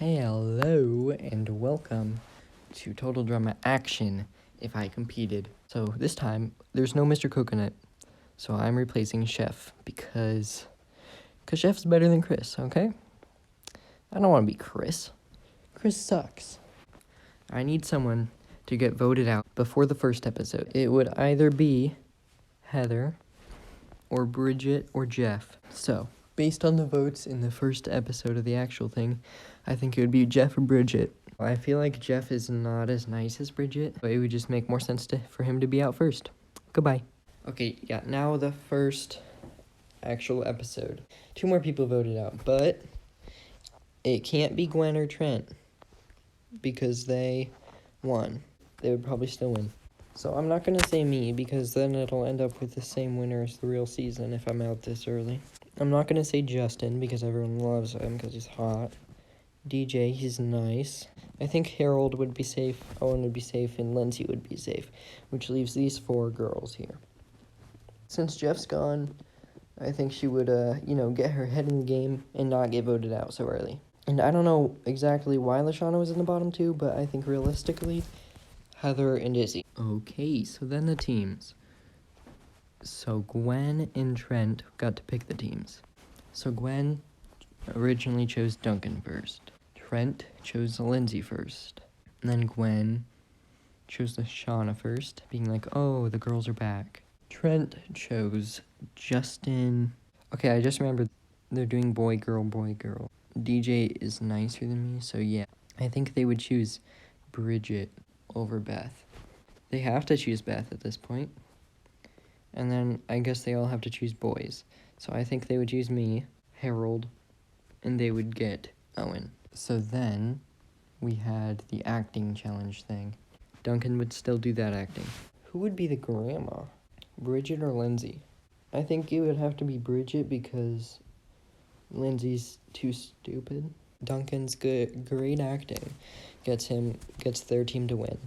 Hello and welcome to Total Drama Action if I competed. So this time there's no Mr. Coconut. So I'm replacing Chef because Chef's better than Chris, okay? I don't want to be Chris. Chris sucks. I need someone to get voted out before the first episode. It would either be Heather or Bridget or Jeff. So, based on the votes in the first episode of the actual thing, I think it would be Jeff or Bridget. I feel like Jeff is not as nice as Bridget, but it would just make more sense for him to be out first. Goodbye. Okay, yeah, now the first actual episode. 2 more people voted out, but it can't be Gwen or Trent because they won. They would probably still win. So I'm not going to say me because then it'll end up with the same winner as the real season if I'm out this early. I'm not going to say Justin because everyone loves him because he's hot. DJ, he's nice. I think Harold would be safe, Owen would be safe, and Lindsay would be safe, which leaves these 4 girls here. Since Jeff's gone, I think she would, get her head in the game and not get voted out so early. And I don't know exactly why Lashana was in the bottom 2, but I think realistically, Heather and Izzy. Okay, so then the teams. So Gwen and Trent got to pick the teams. So Gwen originally chose Duncan first. Trent chose Lindsay first. And then Gwen chose Lashana first, being like, oh, the girls are back. Trent chose Justin. Okay, I just remembered they're doing boy, girl, boy, girl. DJ is nicer than me, so yeah. I think they would choose Bridget over Beth. They have to choose Beth at this point. And then I guess they all have to choose boys. So I think they would choose me, Harold, and they would get Owen. So then we had the acting challenge thing. Duncan would still do that acting. Who would be the grandma? Bridget or Lindsay? I think it would have to be Bridget because Lindsay's too stupid. Duncan's great acting gets their team to win.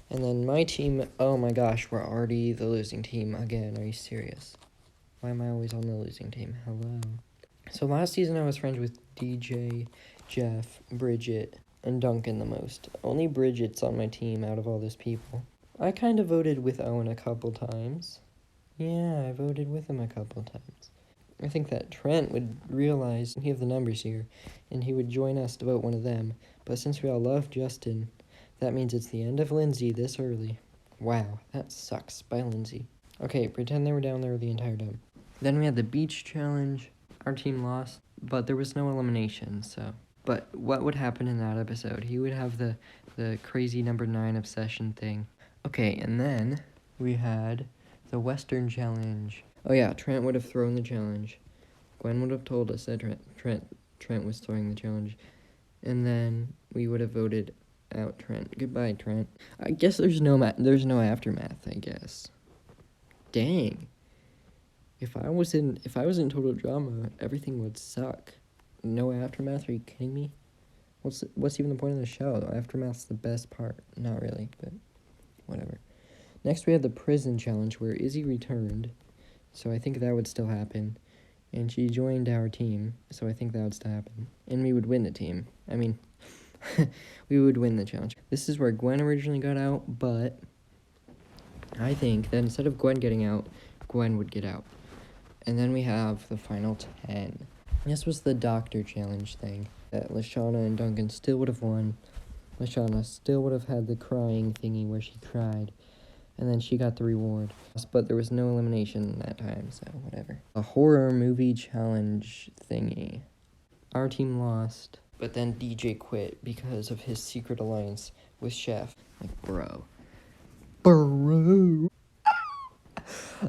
And then my team, oh my gosh, we're already the losing team again. Are you serious? Why am I always on the losing team? Hello. So last season I was friends with DJ, Jeff, Bridget, and Duncan the most. Only Bridget's on my team out of all those people. I kind of voted with Owen a couple times. Yeah, I voted with him a couple times. I think that Trent would realize we have the numbers here, and he would join us to vote one of them. But since we all love Justin, that means it's the end of Lindsay this early. Wow, that sucks. Bye, Lindsay. Okay, pretend they were down there the entire time. Then we had the beach challenge. Our team lost, but there was no elimination, so. But what would happen in that episode? He would have the crazy number 9 obsession thing. Okay, and then we had the Western challenge. Oh yeah, Trent would have thrown the challenge. Gwen would have told us that Trent was throwing the challenge. And then we would have voted out Trent. Goodbye, Trent. I guess there's no aftermath, I guess. Dang. If I was in Total Drama, everything would suck. No aftermath? Are you kidding me? What's even the point of the show? The aftermath's the best part. Not really, but whatever. Next we had the prison challenge where Izzy returned, so I think that would still happen. And she joined our team, so I think that would still happen. And we would win the team. I mean, we would win the challenge. This is where Gwen originally got out, but I think that instead of Gwen getting out, Gwen would get out. And then we have the final 10. This was the doctor challenge thing that Lashana and Duncan still would have won. Lashana still would have had the crying thingy where she cried. And then she got the reward. But there was no elimination that time, so whatever. A horror movie challenge thingy. Our team lost, but then DJ quit because of his secret alliance with Chef. Like, bro.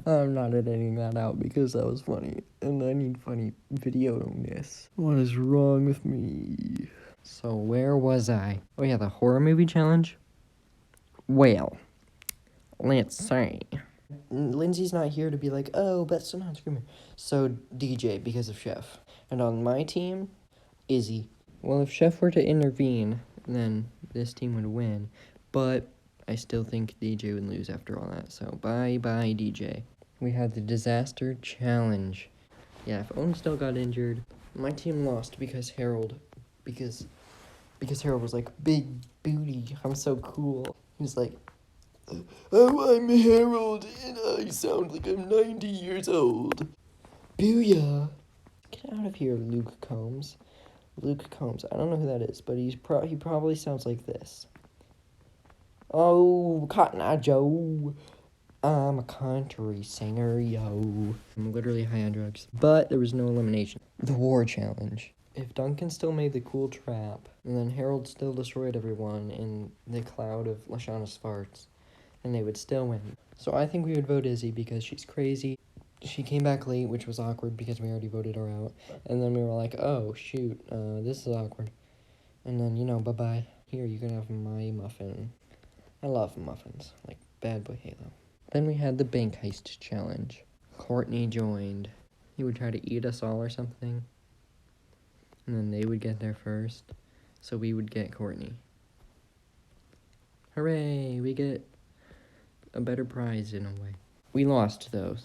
I'm not editing that out because that was funny. And I need funny video-ness. What is wrong with me? So where was I? Oh yeah, the horror movie challenge? Well, let's see. Lindsay's not here to be like, oh, Beth's not screamer. So DJ because of Chef. And on my team, Izzy. Well, if Chef were to intervene, then this team would win. But I still think DJ would lose after all that. So bye-bye, DJ. We had the disaster challenge. Yeah, if Owen still got injured, my team lost because Because Harold was like, big booty, I'm so cool. He was like, oh, I'm Harold, and I sound like I'm 90 years old. Booyah. Get out of here, Luke Combs. Luke Combs, I don't know who that is, but he probably sounds like this. Oh, Cotton Eye Joe. I'm a country singer, yo. I'm literally high on drugs. But there was no elimination. The war challenge. If Duncan still made the cool trap, and then Harold still destroyed everyone in the cloud of Lashana's farts, then they would still win. So I think we would vote Izzy because she's crazy. She came back late, which was awkward because we already voted her out. And then we were like, oh, shoot, this is awkward. And then, bye-bye. Here, you can have my muffin. I love muffins, like Bad Boy Halo. Then we had the bank heist challenge. Courtney joined. He would try to eat us all or something. And then they would get there first. So we would get Courtney. Hooray! We get a better prize in a way. We lost though,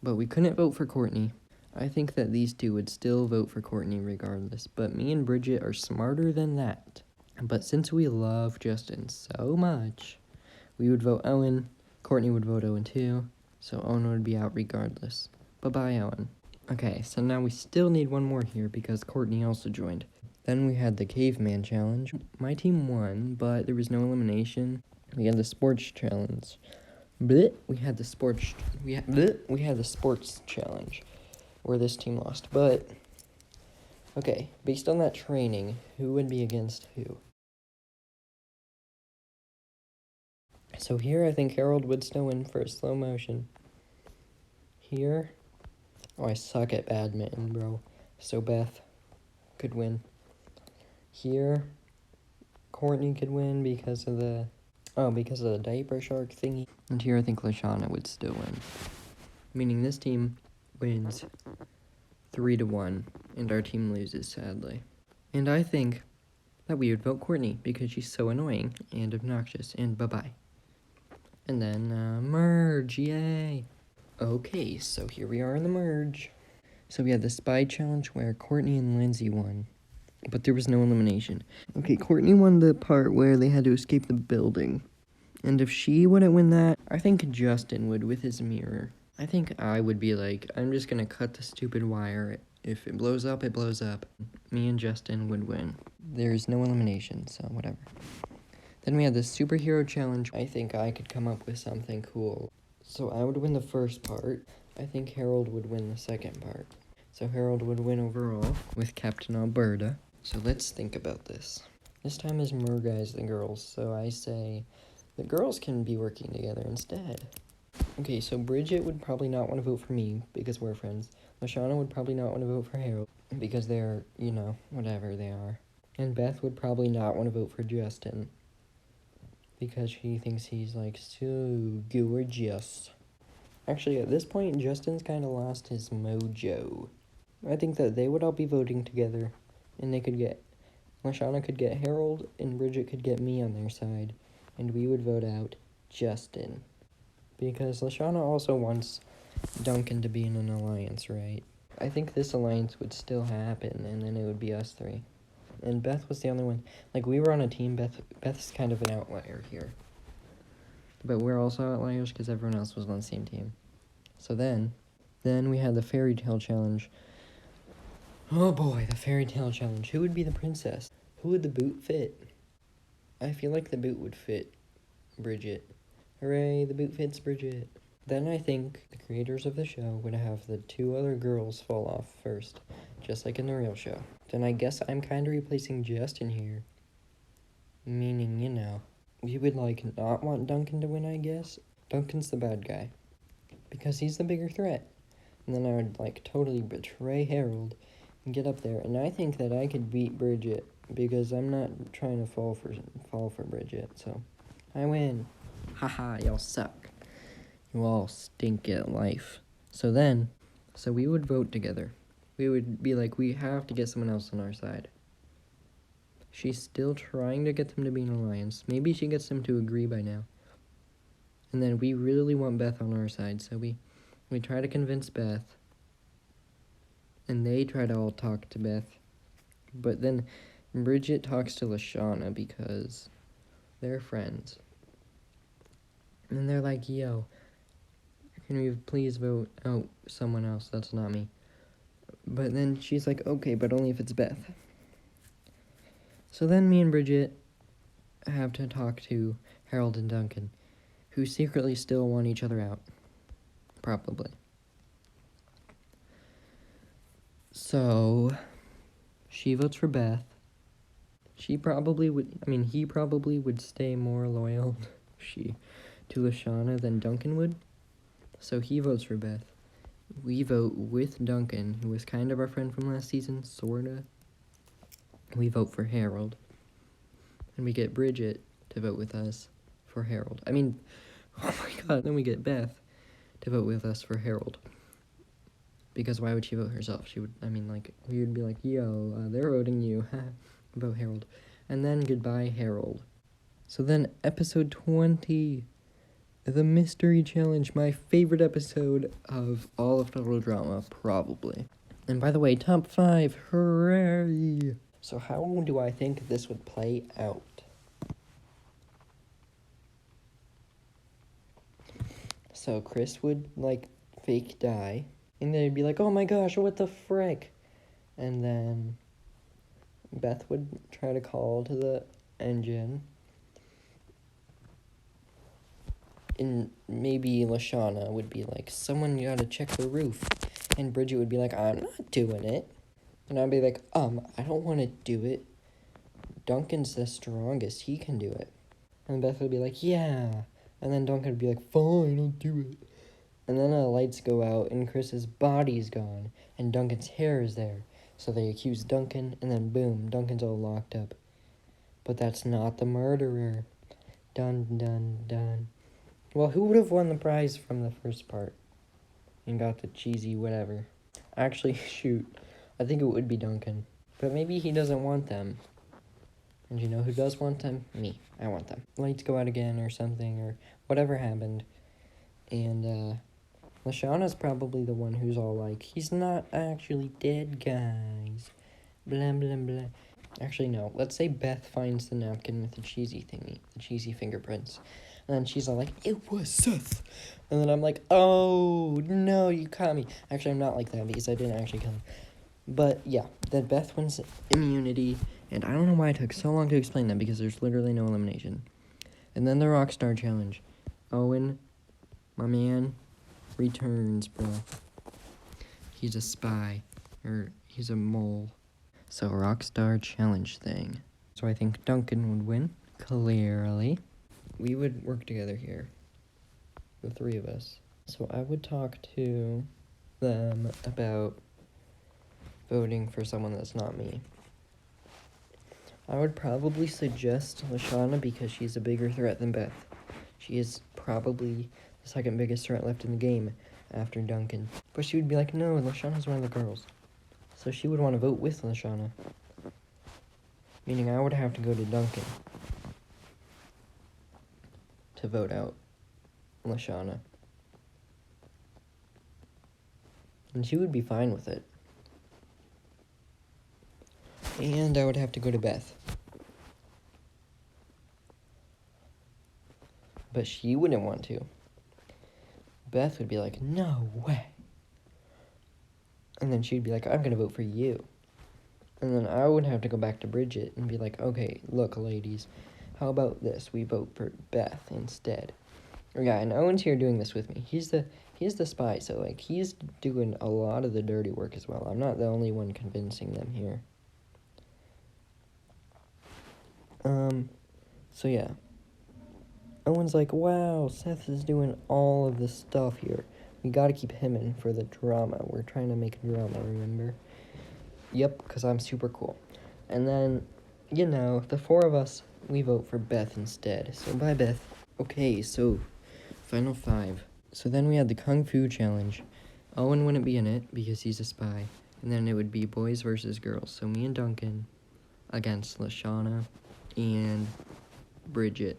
but we couldn't vote for Courtney. I think that these two would still vote for Courtney regardless, but me and Bridget are smarter than that. But since we love Justin so much, we would vote Owen. Courtney would vote Owen too, so Owen would be out regardless. Bye-bye, Owen. Okay, so now we still need one more here because Courtney also joined. Then we had the caveman challenge. My team won, but there was no elimination. We had the sports challenge. We had the sports challenge where this team lost. But okay, based on that training, who would be against who? So here, I think Harold would still win for a slow motion. Here, oh, I suck at badminton, bro. So Beth could win. Here, Courtney could win because of the diaper shark thingy. And here, I think Lashana would still win. Meaning this team wins 3-1, and our team loses, sadly. And I think that we would vote Courtney because she's so annoying and obnoxious, and bye-bye. And then, merge, yay! Okay, so here we are in the merge. So we had the spy challenge where Courtney and Lindsay won, but there was no elimination. Okay, Courtney won the part where they had to escape the building. And if she wouldn't win that, I think Justin would with his mirror. I think I would be like, I'm just gonna cut the stupid wire. If it blows up, it blows up. Me and Justin would win. There's no elimination, so whatever. Then we had the superhero challenge. I think I could come up with something cool. So I would win the first part. I think Harold would win the second part. So Harold would win overall with Captain Alberta. So let's think about this. This time is Murga as the girls, so I say the girls can be working together instead. Okay, so Bridget would probably not want to vote for me because we're friends. Lashana would probably not want to vote for Harold because they're, whatever they are. And Beth would probably not want to vote for Justin because she thinks he's, so gorgeous. Actually, at this point, Justin's kind of lost his mojo. I think that they would all be voting together, and Lashana could get Harold, and Bridget could get me on their side, and we would vote out Justin. Because Lashana also wants Duncan to be in an alliance, right? I think this alliance would still happen, and then it would be us three. And Beth was the only one. We were on a team. Beth's kind of an outlier here. But we're also outliers because everyone else was on the same team. So then we had the fairy tale challenge. Oh boy, the fairy tale challenge. Who would be the princess? Who would the boot fit? I feel like the boot would fit Bridget. Hooray, the boot fits Bridget. Then I think the creators of the show would have the two other girls fall off first, just like in the real show. Then I guess I'm kind of replacing Justin here. Meaning, we would, not want Duncan to win, I guess. Duncan's the bad guy. Because he's the bigger threat. And then I would, totally betray Harold and get up there. And I think that I could beat Bridget because I'm not trying to fall for Bridget. So, I win. Haha, y'all suck. You all stink at life. So we would vote together. We would be like, we have to get someone else on our side. She's still trying to get them to be an alliance. Maybe she gets them to agree by now. And then we really want Beth on our side, so we try to convince Beth. And they try to all talk to Beth. But then Bridget talks to Lashana because they're friends. And they're like, yo, can we please vote out someone else that's not me? But then she's like, okay, but only if it's Beth. So then me and Bridget have to talk to Harold and Duncan, who secretly still want each other out. Probably. So, she votes for Beth. He probably would stay more loyal to Lashana than Duncan would. So he votes for Beth. We vote with Duncan, who was kind of our friend from last season, sorta. We vote for Harold. And we get Bridget to vote with us for Harold. Oh my god, then we get Beth to vote with us for Harold. Because why would she vote herself? We would be like, yo, they're voting you. Vote Harold. And then goodbye, Harold. So then, episode 20, the Mystery Challenge, my favorite episode of all of Total Drama, probably. And by the way, top 5, hooray! So how do I think this would play out? So Chris would, fake die, and they'd be like, oh my gosh, what the frick? And then Beth would try to call to the engine. And maybe Lashana would be like, someone gotta check the roof. And Bridget would be like, I'm not doing it. And I'd be like, I don't want to do it. Duncan's the strongest. He can do it. And Beth would be like, yeah. And then Duncan would be like, fine, I'll do it. And then the lights go out and Chris's body's gone. And Duncan's hair is there. So they accuse Duncan, and then boom, Duncan's all locked up. But that's not the murderer. Dun, dun, dun. Well, who would have won the prize from the first part? And got the cheesy whatever. Actually, shoot. I think it would be Duncan. But maybe he doesn't want them. And you know who does want them? Me. I want them. Lights go out again or something, or whatever happened. And, Lashana's probably the one who's all like, he's not actually dead, guys. Blah, blah, blah. Actually, no. Let's say Beth finds the napkin with the cheesy thingy, the cheesy fingerprints. And then she's all like, it was Seth. And then I'm like, oh, no, you caught me. Actually, I'm not like that because I didn't actually kill him. But, yeah, then Beth wins immunity. And I don't know why it took so long to explain that because there's literally no elimination. And then the Rockstar Challenge. Owen, my man, returns, bro. He's a spy. Or he's a mole. So, Rockstar Challenge thing. So I think Duncan would win. Clearly. We would work together here. The three of us. So I would talk to them about voting for someone that's not me. I would probably suggest Lashana because she's a bigger threat than Beth. She is probably the second biggest threat left in the game after Duncan. But she would be like, no, Lashana's one of the girls. So she would want to vote with Lashana. Meaning I would have to go to Duncan to vote out Lashana. And she would be fine with it. And I would have to go to Beth. But she wouldn't want to. Beth would be like, no way. And then she'd be like, I'm going to vote for you. And then I would have to go back to Bridget and be like, okay, look, ladies, how about this? We vote for Beth instead. Yeah, and Owen's here doing this with me. He's the spy, so, he's doing a lot of the dirty work as well. I'm not the only one convincing them here. So yeah. Owen's like, wow, Seth is doing all of this stuff here. We gotta keep him in for the drama. We're trying to make drama, remember? Yep, because I'm super cool. And then, the four of us, we vote for Beth instead. So bye, Beth. Okay, so, final 5. So then we had the Kung Fu Challenge. Owen wouldn't be in it because he's a spy. And then it would be boys versus girls. So me and Duncan against Lashana and Bridget.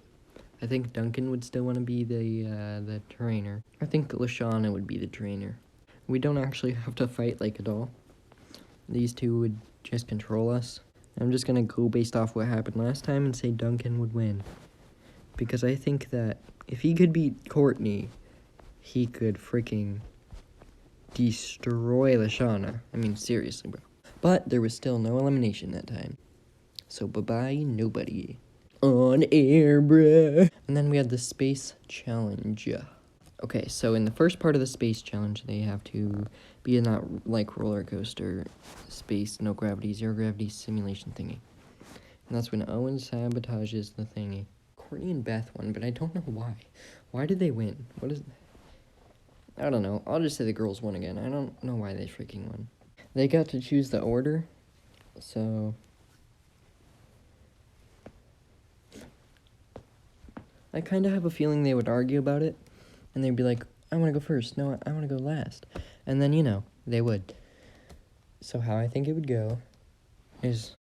I think Duncan would still want to be the trainer. I think Lashana would be the trainer. We don't actually have to fight at all. These two would just control us. I'm just gonna go based off what happened last time and say Duncan would win. Because I think that if he could beat Courtney, he could freaking destroy Lashana. I mean, seriously, bro. But there was still no elimination that time. So bye-bye, nobody. On air, bruh. And then we had the space challenge. Okay, so in the first part of the space challenge, they have to be in that, like, roller coaster space, no gravity, zero gravity simulation thingy. And that's when Owen sabotages the thingy. Courtney and Beth won, but I don't know why. Why did they win? What is... I don't know. I'll just say the girls won again. I don't know why they freaking won. They got to choose the order, so... I kind of have a feeling they would argue about it, and they'd be like, I want to go first. No, I want to go last. And then, you know, they would. So how I think it would go is...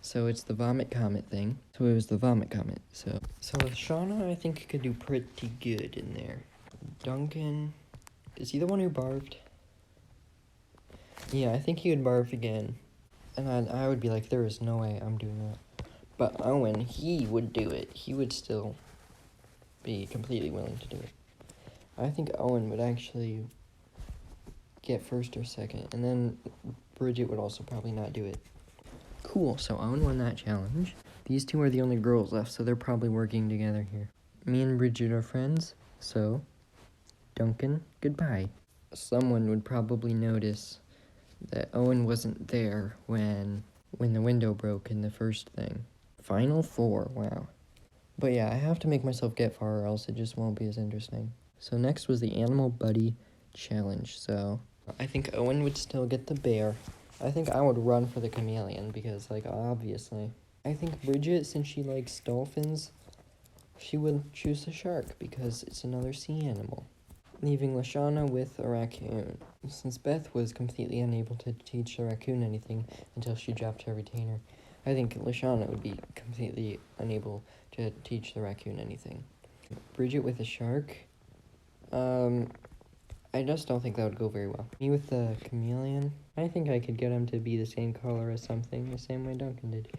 So it's the Vomit Comet thing. So it was the Vomit Comet. So Shauna, I think, could do pretty good in there. Duncan... Is he the one who barfed? Yeah, I think he would barf again. And I would be like, there is no way I'm doing that. But Owen, he would do it. He would still be completely willing to do it. I think Owen would actually get first or second. And then Bridget would also probably not do it. Cool, so Owen won that challenge. These two are the only girls left, so they're probably working together here. Me and Bridget are friends, so Duncan, goodbye. Someone would probably notice that Owen wasn't there when the window broke in the first thing. Final four, wow. But yeah, I have to make myself get far or else it just won't be as interesting. So next was the Animal Buddy Challenge. So I think Owen would still get the bear. I think I would run for the chameleon because, like, obviously. I think Bridget, since she likes dolphins, she would choose the shark because it's another sea animal. Leaving Lashana with a raccoon. Since Beth was completely unable to teach the raccoon anything until she dropped her retainer, I think Lashana would be completely unable to teach the raccoon anything. Bridget with a shark? I just don't think that would go very well. Me with the chameleon? I think I could get him to be the same color as something, the same way Duncan did.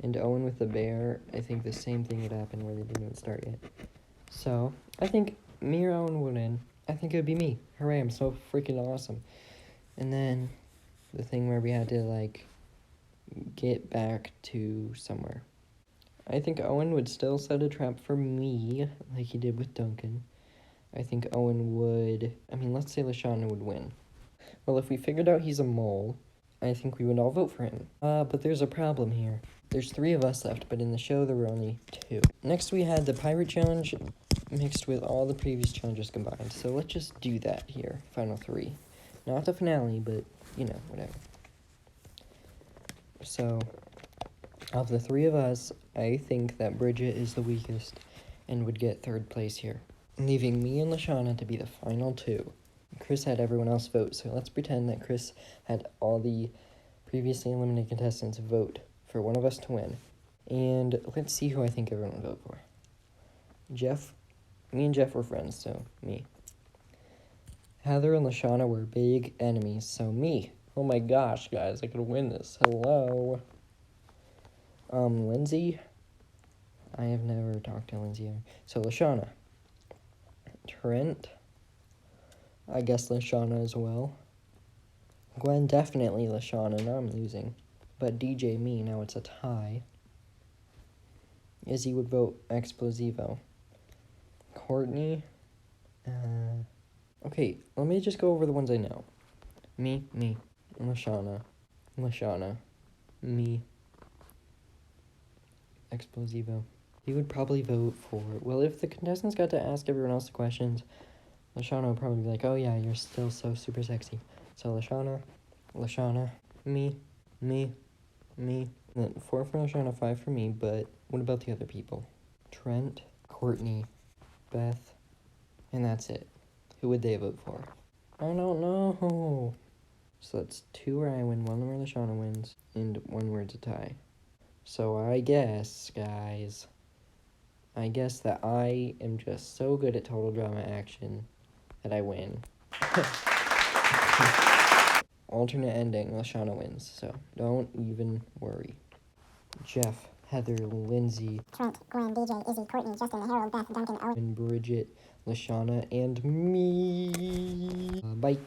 And Owen with the bear, I think the same thing would happen where they didn't even start yet. So, I think me or Owen would win. I think it would be me. Hooray, I'm so freaking awesome. And then the thing where we had to, like, get back to somewhere. I think Owen would still set a trap for me, like he did with Duncan. I think Owen would... let's say Lashana would win. Well, if we figured out he's a mole, I think we would all vote for him. But there's a problem here. There's 3 of us left, but in the show there were only 2. Next we had the Pirate Challenge mixed with all the previous challenges combined. So let's just do that here, final 3. Not the finale, but, you know, whatever. So, of the 3 of us, I think that Bridget is the weakest and would get 3rd place here, leaving me and Lashana to be the final 2. Chris had everyone else vote, so let's pretend that Chris had all the previously eliminated contestants vote for one of us to win. And let's see who I think everyone would vote for. Jeff. Me and Jeff were friends, so me. Heather and Lashana were big enemies, so me. Oh my gosh, guys, I could win this. Hello. Lindsay. I have never talked to Lindsay ever. So Lashana. Trent. I guess Lashana as well. Gwen, definitely Lashana. Now I'm losing. But DJ, me. Now it's a tie. Izzy would vote Explosivo. Courtney. Okay, let me just go over the ones I know. Me. Lashana. Me. Explosivo. He would probably vote for... Well, if the contestants got to ask everyone else the questions, Lashana would probably be like, oh yeah, you're still so super sexy. So Lashana, me. Then 4 for Lashana, 5 for me, but what about the other people? Trent, Courtney, Beth, and that's it. Who would they vote for? I don't know. So that's 2 where I win, 1 where Lashana wins, and 1 where it's a tie. So I guess, guys, that I am just so good at Total Drama Action that I win. alternate ending, Lashana wins. So don't even worry. Jeff, Heather, Lindsay, Trent, Gwen, DJ, Izzy, Courtney, Justin, Harold, Beth, Duncan, Owen, and Bridget, Lashana, and me. Bye.